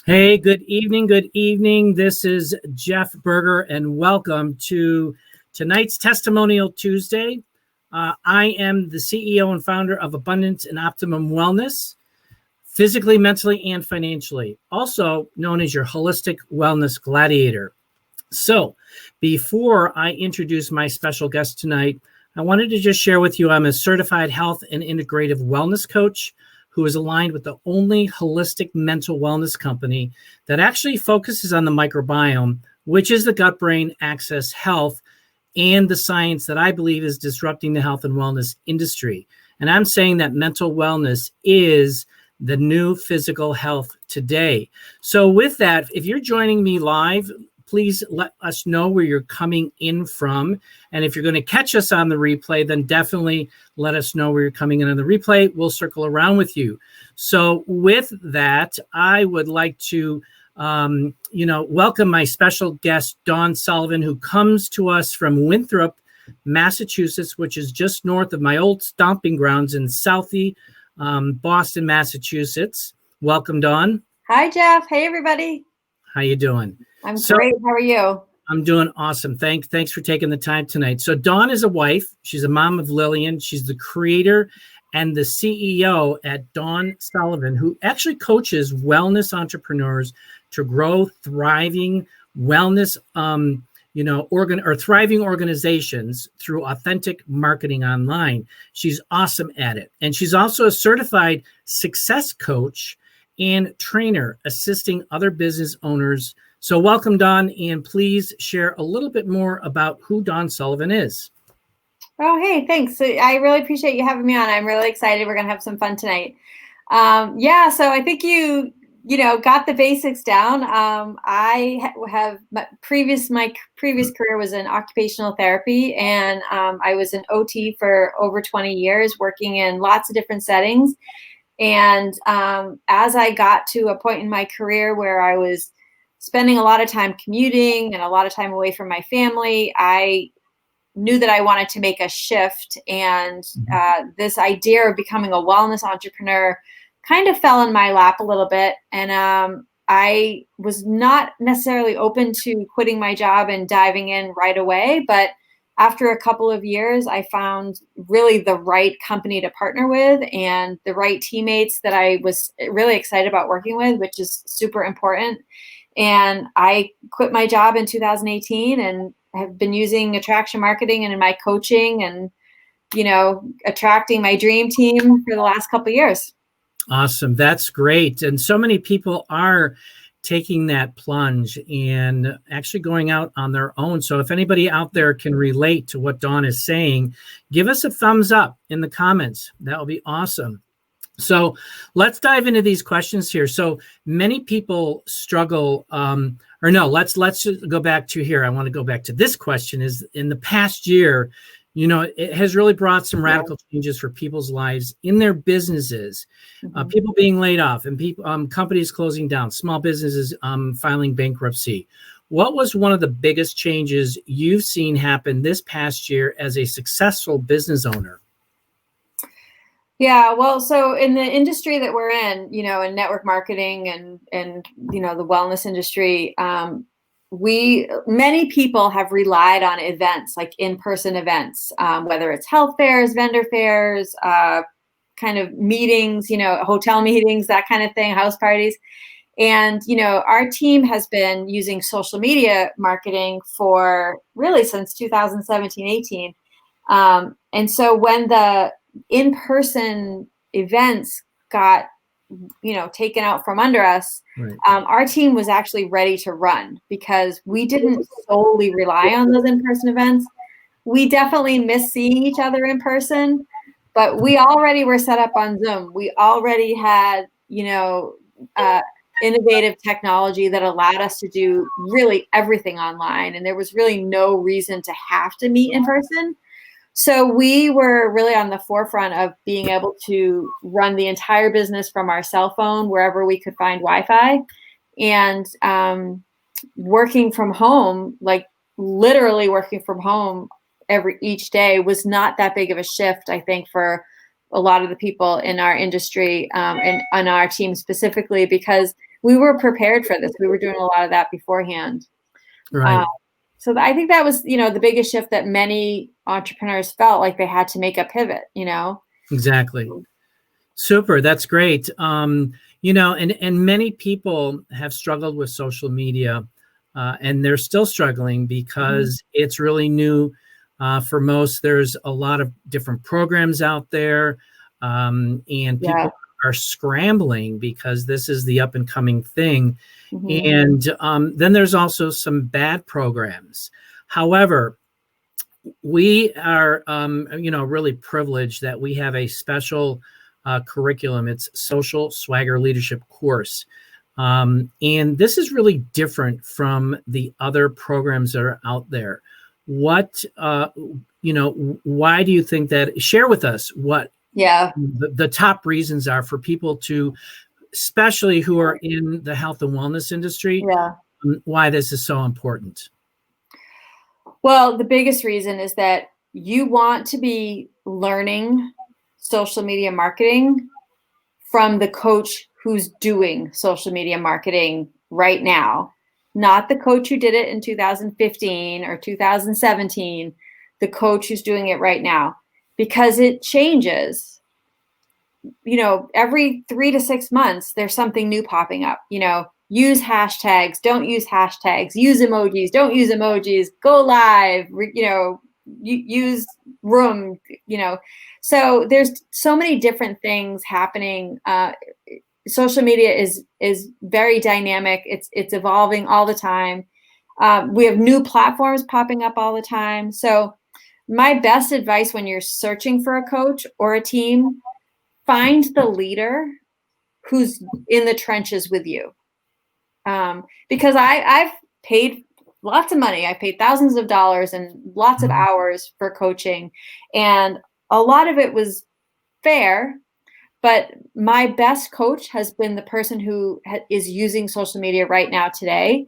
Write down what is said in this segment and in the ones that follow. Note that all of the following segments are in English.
Hey, good evening. Good evening. This is Jeff Berger, and welcome to tonight's Testimonial Tuesday. I am the CEO and founder of Abundance and Optimum Wellness, physically, mentally, and financially, also known as your holistic wellness gladiator. So before I introduce my special guest tonight, I wanted to just share with you I'm a certified health and integrative wellness coach who is aligned with the only holistic mental wellness company that actually focuses on the microbiome, which is the gut-brain axis health and the science that I believe is disrupting the health and wellness industry. And I'm saying that mental wellness is the new physical health today. So with that, if you're joining me live, please let us know where you're coming in from. And if you're going to catch us on the replay, then definitely let us know where you're coming in on the replay. We'll circle around with you. So with that, I would like to welcome my special guest, Dawn Sullivan, who comes to us from Winthrop, Massachusetts, which is just north of my old stomping grounds in Southie, Boston, Massachusetts. Welcome, Dawn. Hi, Jeff. Hey, everybody. How you doing? I'm great. How are you? I'm doing awesome. Thanks for taking the time tonight. So Dawn is a wife. She's a mom of Lillian. She's the creator and the CEO at Dawn Sullivan, who actually coaches wellness entrepreneurs to grow thriving wellness, thriving organizations through authentic marketing online. She's awesome at it. And she's also a certified success coach and trainer assisting other business owners. So welcome, Dawn, and please share a little bit more about who Dawn Sullivan is. Oh, hey, thanks. I really appreciate you having me on. I'm really excited. We're going to have some fun tonight. So I think you got the basics down. I have my previous career was in occupational therapy, and I was an OT for over 20 years, working in lots of different settings. And as I got to a point in my career where I was spending a lot of time commuting and a lot of time away from my family, I knew that I wanted to make a shift. And this idea of becoming a wellness entrepreneur kind of fell in my lap a little bit. And I was not necessarily open to quitting my job and diving in right away. But after a couple of years, I found really the right company to partner with and the right teammates that I was really excited about working with, which is super important. And I quit my job in 2018 and have been using attraction marketing and in my coaching and, attracting my dream team for the last couple of years. Awesome. That's great. And so many people are taking that plunge and actually going out on their own. So if anybody out there can relate to what Dawn is saying, give us a thumbs up in the comments. That will be awesome. So let's dive into these questions here. So many people struggle, let's just go back to here. I want to go back to this question is in the past year, it has really brought some radical changes for people's lives in their businesses, people being laid off and companies closing down, small businesses filing bankruptcy. What was one of the biggest changes you've seen happen this past year as a successful business owner? Yeah, well, so in the industry that we're in, in network marketing and the wellness industry, many people have relied on events like in-person events, whether it's health fairs, vendor fairs, kind of meetings, hotel meetings, that kind of thing, house parties. And, our team has been using social media marketing for really since 2017, 18. And so when the in-person events got, taken out from under us, right. Our team was actually ready to run because we didn't solely rely on those in-person events. We definitely miss seeing each other in person, but we already were set up on Zoom. We already had, innovative technology that allowed us to do really everything online. And there was really no reason to have to meet in person. So we were really on the forefront of being able to run the entire business from our cell phone, wherever we could find Wi-Fi, and working from home, like literally working from home each day was not that big of a shift, I think, for a lot of the people in our industry and on our team specifically, because we were prepared for this. We were doing a lot of that beforehand. Right. So I think that was, the biggest shift that many entrepreneurs felt like they had to make a pivot, Exactly. Super. That's great. And many people have struggled with social media, and they're still struggling because it's really new for most. There's a lot of different programs out there, and people are scrambling because this is the up and coming thing. And then there's also some bad programs. However, we are, really privileged that we have a special curriculum. It's Social Swagger Leadership course. And this is really different from the other programs that are out there. What, why do you think that? Share with us what the top reasons are for people to, especially who are in the health and wellness industry, why this is so important. Well, the biggest reason is that you want to be learning social media marketing from the coach who's doing social media marketing right now, not the coach who did it in 2015 or 2017, the coach who's doing it right now, because it changes. Every 3 to 6 months, there's something new popping up. Use hashtags, don't use hashtags, use emojis, don't use emojis, go live, use room, So there's so many different things happening. Social media is very dynamic. It's evolving all the time. We have new platforms popping up all the time. So my best advice when you're searching for a coach or a team, find the leader who's in the trenches with you. Because I've paid lots of money. I paid thousands of dollars and lots of hours for coaching. And a lot of it was fair, but my best coach has been the person who is using social media right now today,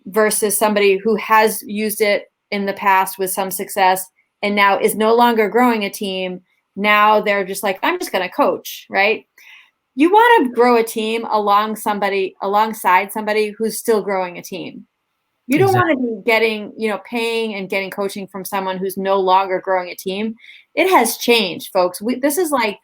versus somebody who has used it in the past with some success and now is no longer growing a team. Now they're just like, I'm just going to coach, right? You want to grow a team alongside somebody who's still growing a team. You don't want to be getting, paying and getting coaching from someone who's no longer growing a team. It has changed, folks. This is like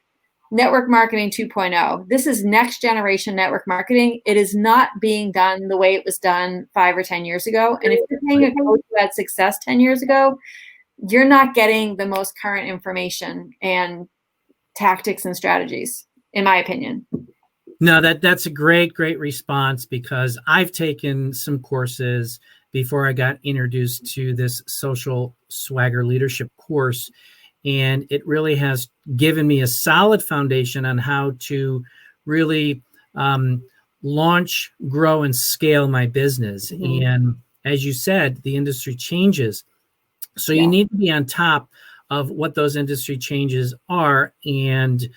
network marketing 2.0. This is next generation network marketing. It is not being done the way it was done 5 or 10 years ago. And if you're paying a coach who had success 10 years ago, you're not getting the most current information and tactics and strategies, in my opinion. No, that's a great response, because I've taken some courses before I got introduced to this Social Swagger Leadership course, and it really has given me a solid foundation on how to really launch, grow, and scale my business. And as you said, the industry changes. So you need to be on top of what those industry changes are. And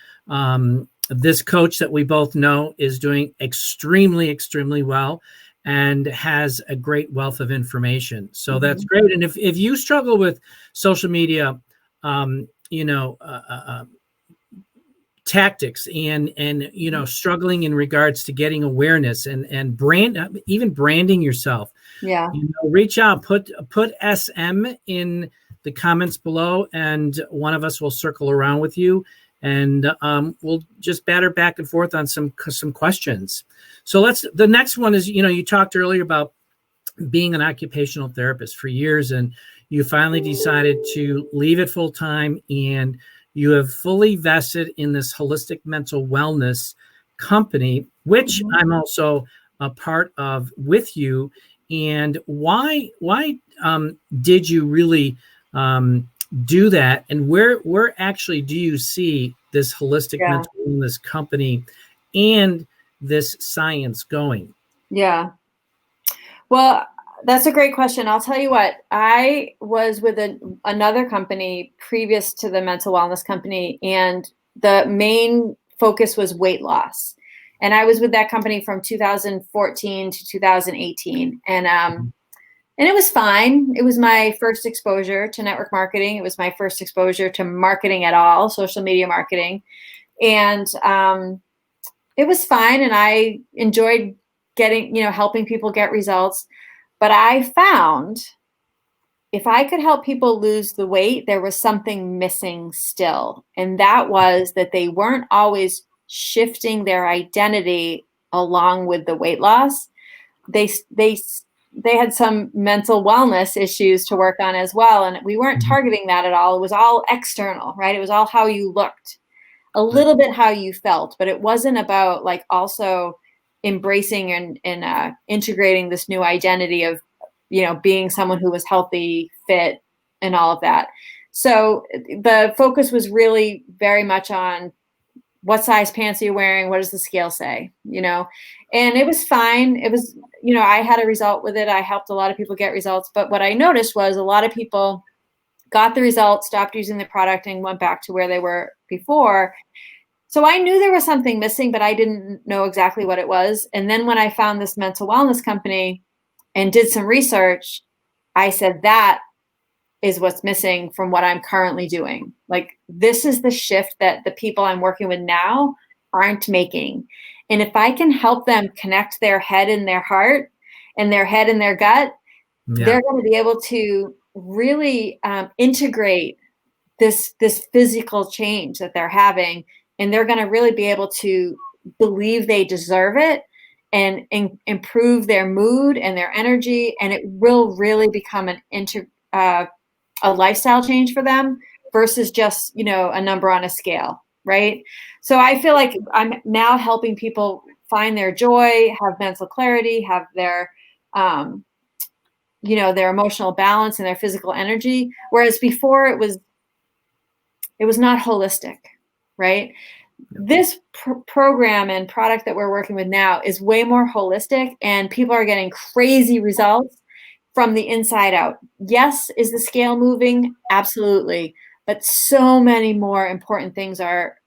this coach that we both know is doing extremely well and has a great wealth of information. So that's great. And if you struggle with social media, tactics and struggling in regards to getting awareness and even branding yourself, reach out, put SM in the comments below, and one of us will circle around with you, and we'll just batter back and forth on some questions. So the next one is, you talked earlier about being an occupational therapist for years, and you finally decided to leave it full time, and you have fully vested in this holistic mental wellness company, which I'm also a part of with you. And why did you really do that? And where actually do you see this holistic mental wellness company and this science going? Yeah. Well, that's a great question. I'll tell you what, I was with another company previous to the mental wellness company, and the main focus was weight loss. And I was with that company from 2014 to 2018. And it was fine. It was my first exposure to network marketing. It was my first exposure to marketing at all, social media marketing. And it was fine. And I enjoyed getting, helping people get results. But I found if I could help people lose the weight, there was something missing still. And that was that they weren't always shifting their identity along with the weight loss. They had some mental wellness issues to work on as well. And we weren't targeting that at all. It was all external, right? It was all how you looked, a little bit how you felt, but it wasn't about like also embracing and integrating this new identity of, being someone who was healthy, fit, and all of that. So the focus was really very much on what size pants are you wearing? What does the scale say? And it was fine. It was, I had a result with it. I helped a lot of people get results. But what I noticed was a lot of people got the results, stopped using the product, and went back to where they were before. So I knew there was something missing, but I didn't know exactly what it was. And then when I found this mental wellness company and did some research, I said, that is what's missing from what I'm currently doing. Like, this is the shift that the people I'm working with now aren't making. And if I can help them connect their head and their heart and their head and their gut, they're going to be able to really integrate this physical change that they're having. And they're going to really be able to believe they deserve it and improve their mood and their energy. And it will really become a lifestyle change for them versus just, a number on a scale, right? So I feel like I'm now helping people find their joy, have mental clarity, have their, their emotional balance and their physical energy. Whereas before it was not holistic, right? This program and product that we're working with now is way more holistic, and people are getting crazy results from the inside out. Yes, is the scale moving? Absolutely. But so many more important things are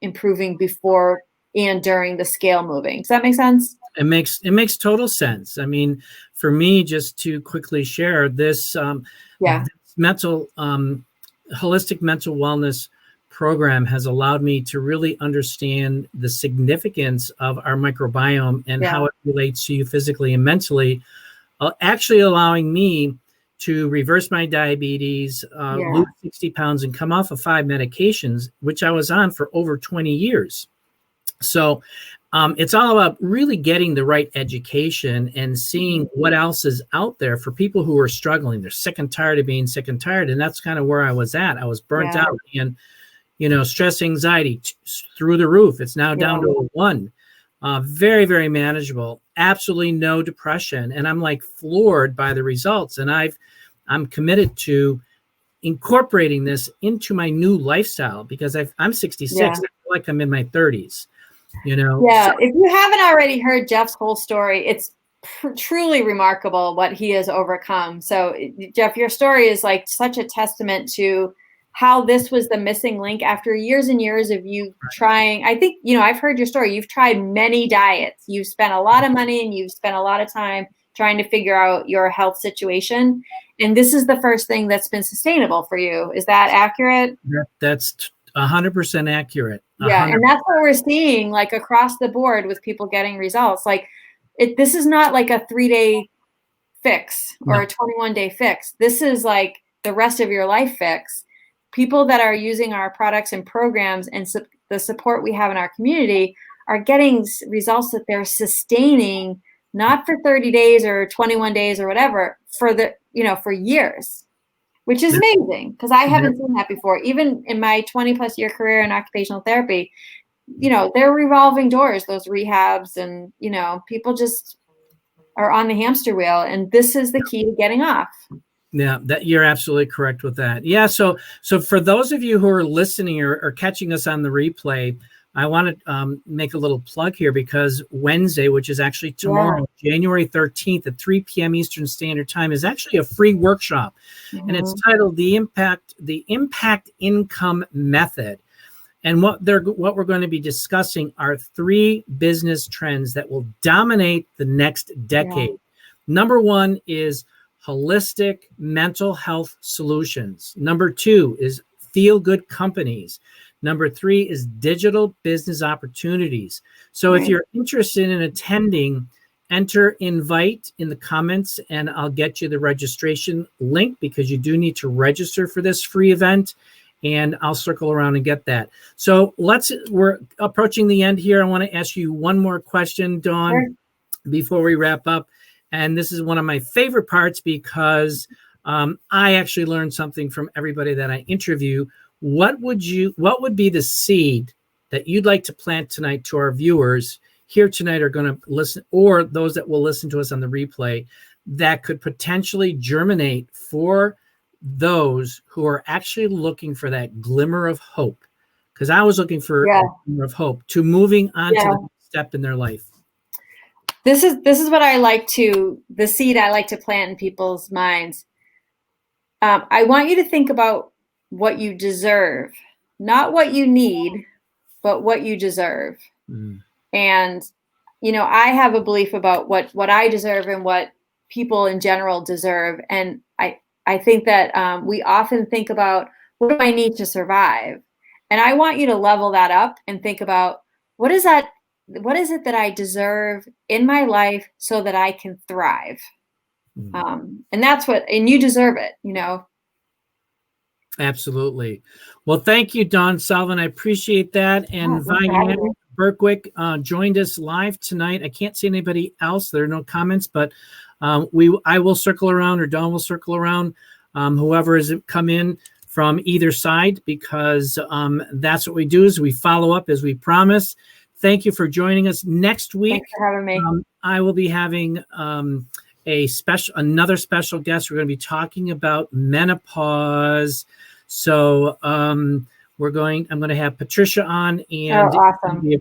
improving before and during the scale moving. Does that make sense? It makes total sense. I mean, for me, just to quickly share this, this mental holistic mental wellness program has allowed me to really understand the significance of our microbiome and how it relates to you physically and mentally, actually allowing me to reverse my diabetes, lose 60 pounds, and come off of 5 medications, which I was on for over 20 years. So it's all about really getting the right education and seeing what else is out there for people who are struggling. They're sick and tired of being sick and tired. And that's kind of where I was at. I was burnt out, and stress, anxiety through the roof. It's now down to a 1. Very, very manageable. Absolutely no depression. And I'm like floored by the results. And I'm committed to incorporating this into my new lifestyle because I'm 66. I feel like I'm in my 30s. Yeah. If you haven't already heard Jeff's whole story, it's truly remarkable what he has overcome. So Jeff, your story is like such a testament to how this was the missing link after years and years of you trying. I think, I've heard your story. You've tried many diets. You've spent a lot of money and you've spent a lot of time trying to figure out your health situation. And this is the first thing that's been sustainable for you. Is that accurate? That's 100% accurate. 100%. Yeah. And that's what we're seeing like across the board with people getting results. Like this is not like a 3-day fix or a 21-day fix. This is like the rest of your life fix. People that are using our products and programs and the support we have in our community are getting results that they're sustaining, not for 30 days or 21 days or whatever, for years, which is amazing because I haven't seen that before. Even in my 20+ year career in occupational therapy, they're revolving doors, those rehabs, and, people just are on the hamster wheel, and this is the key to getting off. Yeah, that you're absolutely correct with that. Yeah. So for those of you who are listening or catching us on the replay, I want to make a little plug here because Wednesday, which is actually tomorrow, January 13th at 3 p.m. Eastern Standard Time, is actually a free workshop. And it's titled the Impact Income Method. And what we're going to be discussing are 3 business trends that will dominate the next decade. Number 1 is holistic mental health solutions. Number 2 is feel-good companies. Number 3 is digital business opportunities. So if you're interested in attending, enter invite in the comments and I'll get you the registration link, because you do need to register for this free event, and I'll circle around and get that. So we're approaching the end here. I want to ask you one more question, Dawn, before we wrap up. And this is one of my favorite parts, because I actually learned something from everybody that I interview. What would be the seed that you'd like to plant tonight to our viewers here tonight are going to listen, or those that will listen to us on the replay, that could potentially germinate for those who are actually looking for that glimmer of hope? Because I was looking for a glimmer of hope to moving on to the next step in their life. This is what the seed I like to plant in people's minds. I want you to think about what you deserve, not what you need, but what you deserve. And, I have a belief about what I deserve and what people in general deserve. And I think that we often think about, what do I need to survive? And I want you to level that up and think about, what is it that I deserve in my life so that I can thrive? And you deserve it, Absolutely. Well, thank you, Dawn Sullivan. I appreciate that. And Vianne Berkwick joined us live tonight. I can't see anybody else. There are no comments, but I will circle around, or Dawn will circle around, whoever has come in from either side, because that's what we do, is we follow up as we promise. Thank you for joining us. Next week, thanks for having me. I will be having another special guest. We're going to be talking about menopause. So I'm going to have Patricia on, and awesome. It'll be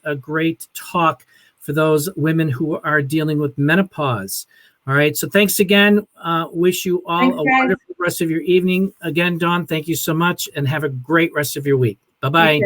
a great talk for those women who are dealing with menopause. All right. So thanks again. Wish you all a wonderful rest of your evening. Again, Dawn, thank you so much, and have a great rest of your week. Bye-bye.